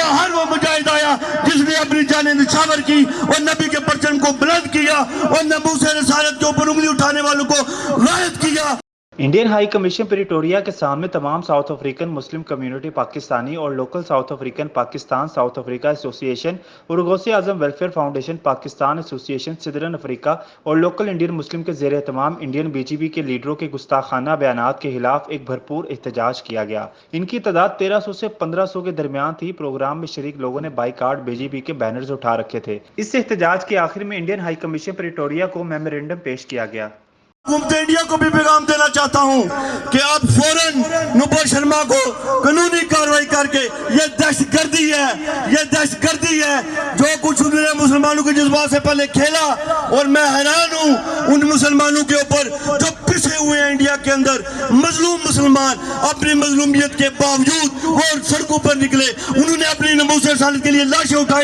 باہر وہ مجاہد آیا جس نے اپنی جانیں نچھاور کی اور نبی کے پرچم کو بلند کیا اور ناموس رسالت کے اوپر انگلی اٹھانے والوں کو غائب کیا۔ انڈین ہائی کمیشن پریٹوریا کے سامنے تمام ساؤتھ افریقن مسلم کمیونٹی پاکستانی اور local south African Pakistan South Africa ایسوسی ایشن اور غوث اعظم ویلفیئر فاؤنڈیشن پاکستان ایسوسی ایشن صدرن افریقہ اور لوکل انڈین مسلم کے زیر اہتمام انڈین بی جے پی کے لیڈروں کے گستاخانہ بیانات کے خلاف ایک بھرپور احتجاج کیا گیا۔ ان کی تعداد 1300 سے 1500 کے درمیان تھی۔ پروگرام میں شریک لوگوں نے بائیکاٹ بی جے پی کے بینرز اٹھا رکھے تھے۔ اس احتجاج کے آخر میں انڈین ہائی کمیشن پریٹوریا کو میمورنڈم پیش کیا گیا۔ حکومت انڈیا کو بھی پیغام دینا چاہتا ہوں کہ آپ فوراً نوبل شرما کو قانونی کارروائی کر کے یہ دہشت گردی ہے جو کچھ انہوں نے مسلمانوں کے جذبات سے پہلے کھیلا، اور میں حیران ہوں ان مسلمانوں کے اوپر جو پسے ہوئے ہیں انڈیا کے اندر۔ مظلوم مسلمان اپنی مظلومیت کے باوجود وہ سڑکوں پر نکلے، انہوں نے اپنی ناموس رسالت کے لیے لاشیں اٹھائیں۔